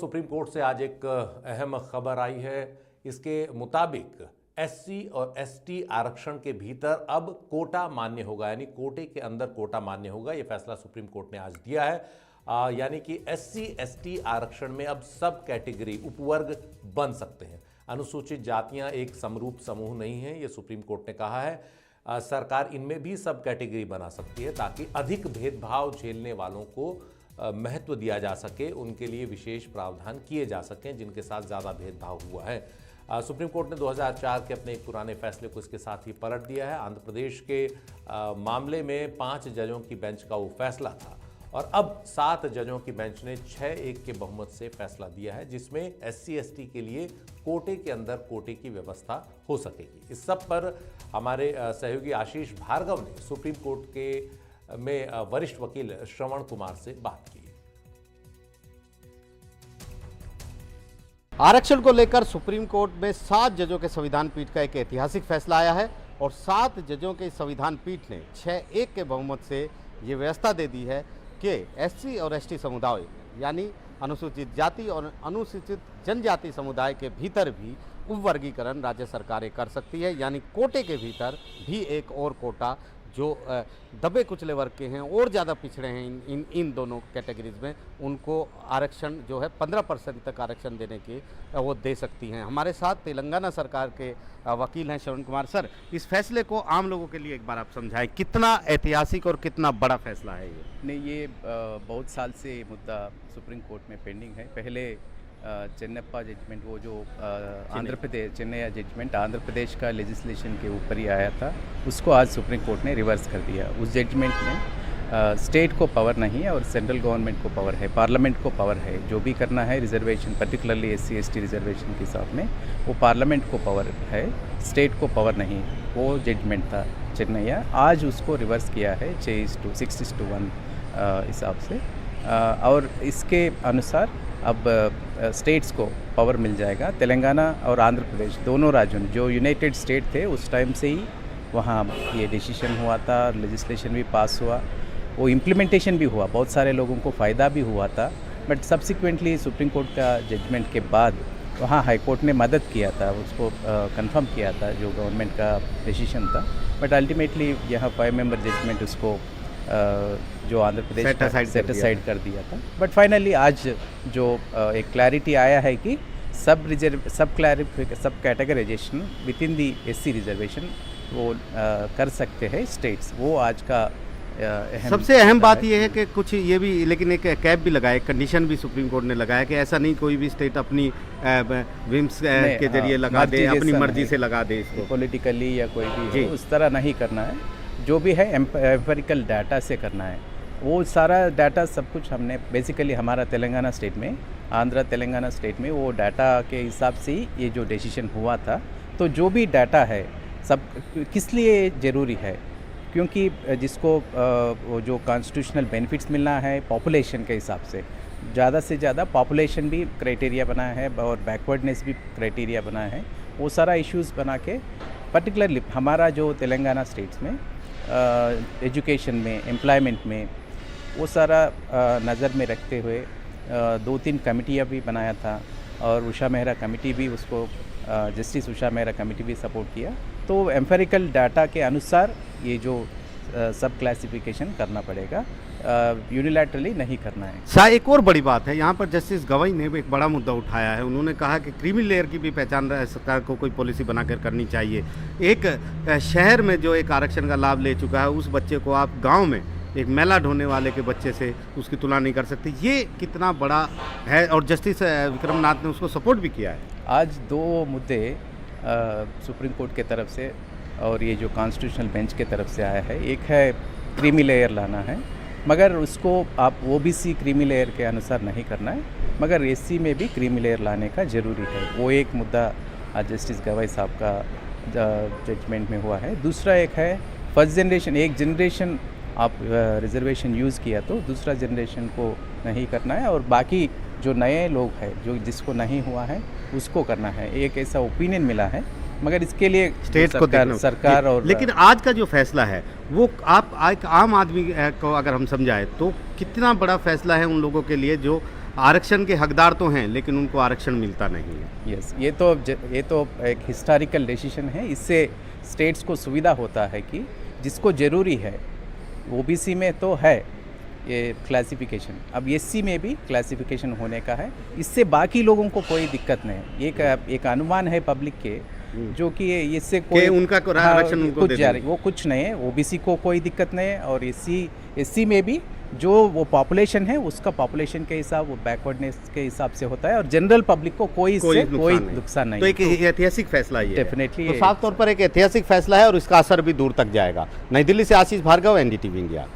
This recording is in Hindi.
सुप्रीम कोर्ट से आज एक अहम खबर आई है। इसके मुताबिक एससी और एसटी आरक्षण के भीतर अब कोटा मान्य होगा, यानी कोटे के अंदर कोटा मान्य होगा। यह फैसला सुप्रीम कोर्ट ने आज दिया है। यानी कि एससी एसटी आरक्षण में अब सब कैटेगरी उपवर्ग बन सकते हैं। अनुसूचित जातियां एक समरूप समूह नहीं है, यह सुप्रीम कोर्ट ने कहा है। सरकार इनमें भी सब कैटेगरी बना सकती है ताकि अधिक भेदभाव झेलने वालों को महत्व दिया जा सके, उनके लिए विशेष प्रावधान किए जा सकें जिनके साथ ज़्यादा भेदभाव हुआ है। सुप्रीम कोर्ट ने 2004 के अपने एक पुराने फैसले को इसके साथ ही पलट दिया है। आंध्र प्रदेश के मामले में 5 जजों की बेंच का वो फैसला था और अब 7 जजों की बेंच ने 6-1 के बहुमत से फैसला दिया है, जिसमें एससी एसटी के लिए कोटे के अंदर कोटे की व्यवस्था हो सकेगी। इस सब पर हमारे सहयोगी आशीष भार्गव ने सुप्रीम कोर्ट के में वरिष्ठ वकील श्रवण कुमार से बात की। आरक्षण को लेकर सुप्रीम कोर्ट में 7 जजों के संविधान पीठ का एक ऐतिहासिक फैसला आया है और 7 जजों के संविधान पीठ ने 6-1 के बहुमत से ये व्यवस्था दे दी है कि एससी और एसटी समुदाय यानी अनुसूचित जाति और अनुसूचित जनजाति समुदाय के भीतर भी उपवर्गीकरण राज्य सरकारें कर सकती है। यानी कोटे के भीतर भी एक और कोटा जो दबे कुचले वर्ग के हैं और ज़्यादा पिछड़े हैं इन दोनों कैटेगरीज में, उनको आरक्षण जो है 15% तक आरक्षण देने की वो दे सकती हैं। हमारे साथ तेलंगाना सरकार के वकील हैं श्रवण कुमार। सर, इस फैसले को आम लोगों के लिए एक बार आप समझाएं, कितना ऐतिहासिक और कितना बड़ा फैसला है ये? नहीं, ये बहुत साल से ये मुद्दा सुप्रीम कोर्ट में पेंडिंग है। पहले चेन्नप्पा जजमेंट, वो जो आंध्र प्रदेश चेन्नई जजमेंट आंध्र प्रदेश का लेजिस्लेशन के ऊपर ही आया था, उसको आज सुप्रीम कोर्ट ने रिवर्स कर दिया। उस जजमेंट में स्टेट को पावर नहीं है और सेंट्रल गवर्नमेंट को पावर है, पार्लियामेंट को पावर है। जो भी करना है reservation, particularly SC ST reservation के हिसाब में, वो पार्लियामेंट को पावर है, स्टेट को पावर नहीं। वो जजमेंट था चेन्नई, आज उसको रिवर्स किया है 6:1 हिसाब से। और इसके अनुसार अब स्टेट्स को पावर मिल जाएगा। तेलंगाना और आंध्र प्रदेश दोनों राज्यों जो यूनाइटेड स्टेट थे उस टाइम से ही वहाँ ये डिसीजन हुआ था, लेजिस्लेशन भी पास हुआ, वो इम्प्लीमेंटेशन भी हुआ, बहुत सारे लोगों को फ़ायदा भी हुआ था। बट सब्सिक्वेंटली सुप्रीम कोर्ट का जजमेंट के बाद वहाँ हाई कोर्ट ने मदद किया था, उसको कंफर्म किया था जो गवर्नमेंट का डिसीजन था। बट अल्टीमेटली यहाँ 5 मेंबर जजमेंट उसको जो आंध्र प्रदेश सेट असाइड कर दिया था। बट फाइनली आज जो एक क्लैरिटी आया है कि सब categorisation within the SC reservation वो कर सकते हैं स्टेट्स। वो आज का सबसे अहम बात यह है कि कुछ ये भी, लेकिन एक कैप भी लगाया, एक कंडीशन भी सुप्रीम कोर्ट ने लगाया कि ऐसा नहीं कोई भी स्टेट अपनी विम्स के जरिए लगा दे, अपनी मर्जी से लगा दे इसको, पॉलिटिकली या कोई भी उस तरह नहीं करना है। जो भी है एम्पेरिकल डाटा से करना है। वो सारा डाटा सब कुछ हमने बेसिकली हमारा तेलंगाना स्टेट में, आंध्र तेलंगाना स्टेट में वो डाटा के हिसाब से ही ये जो डिसीजन हुआ था। तो जो भी डाटा है सब किस लिए ज़रूरी है, क्योंकि जिसको वो जो कॉन्स्टिट्यूशनल बेनिफिट्स मिलना है पॉपुलेशन के हिसाब से, ज़्यादा से ज़्यादा पॉपुलेशन भी क्राइटेरिया बनाया है और बैकवर्डनेस भी क्राइटेरिया बनाया है। वो सारा इश्यूज़ बना के पर्टिकुलरली हमारा जो तेलंगाना स्टेट्स में एजुकेशन में, एम्प्लॉयमेंट में, वो सारा नज़र में रखते हुए 2-3 कमिटियाँ भी बनाया था और उषा मेहरा कमेटी भी उसको जस्टिस उषा मेहरा कमेटी भी सपोर्ट किया। तो एम्पेरिकल डाटा के अनुसार ये जो सब क्लासिफिकेशन करना पड़ेगा, यूनिलैटरली नहीं करना है। एक और बड़ी बात है, यहाँ पर जस्टिस गवई ने भी एक बड़ा मुद्दा उठाया है। उन्होंने कहा कि क्रीमी लेयर की भी पहचान सरकार को कोई पॉलिसी बनाकर करनी चाहिए। एक शहर में जो एक आरक्षण का लाभ ले चुका है, उस बच्चे को आप गांव में एक मेला ढोने वाले के बच्चे से उसकी तुलना नहीं कर सकते। ये कितना बड़ा है और जस्टिस विक्रमनाथ ने उसको सपोर्ट भी किया है। आज 2 मुद्दे सुप्रीम कोर्ट के तरफ से और ये जो कॉन्स्टिट्यूशनल बेंच के तरफ से आया है। एक है क्रीमी लेयर लाना है, मगर उसको आप ओबीसी क्रीमी लेयर के अनुसार नहीं करना है, मगर एससी में भी क्रीमी लेयर लाने का ज़रूरी है। वो एक मुद्दा आज जस्टिस गवाई साहब का जजमेंट में हुआ है। दूसरा एक है फर्स्ट जनरेशन, एक जनरेशन आप रिजर्वेशन यूज़ किया तो दूसरा जनरेशन को नहीं करना है और बाकी जो नए लोग हैं जो जिसको नहीं हुआ है उसको करना है। एक ऐसा ओपिनियन मिला है मगर इसके लिए स्टेट को सरकार और लेकिन आज का जो फैसला है वो आप एक आम आदमी को अगर हम समझाएं तो कितना बड़ा फैसला है उन लोगों के लिए जो आरक्षण के हकदार तो हैं लेकिन उनको आरक्षण मिलता नहीं है। यस, ये तो एक हिस्टोरिकल डिसीजन है। इससे स्टेट्स को सुविधा होता है कि जिसको ज़रूरी है, ओबीसी में तो है ये क्लासिफिकेशन, अब एससी में भी क्लासिफिकेशन होने का है। इससे बाकी लोगों को कोई दिक्कत नहीं है। एक अनुमान है पब्लिक के जो कि इससे कोई उनका आरक्षण उनको कुछ जा रही, वो कुछ नहीं है। ओबीसी को कोई दिक्कत नहीं है, और एससी में भी जो वो पॉपुलेशन है उसका पॉपुलेशन के हिसाब, वो बैकवर्डनेस के हिसाब से होता है, और जनरल पब्लिक को कोई नुकसान नहीं। तो एक ऐतिहासिक फैसला ये डेफिनेटली तो साफ तौर पर एक ऐतिहासिक फैसला है और इसका असर भी दूर तक जाएगा। नई दिल्ली से आशीष भार्गव, एनडीटीवी इंडिया।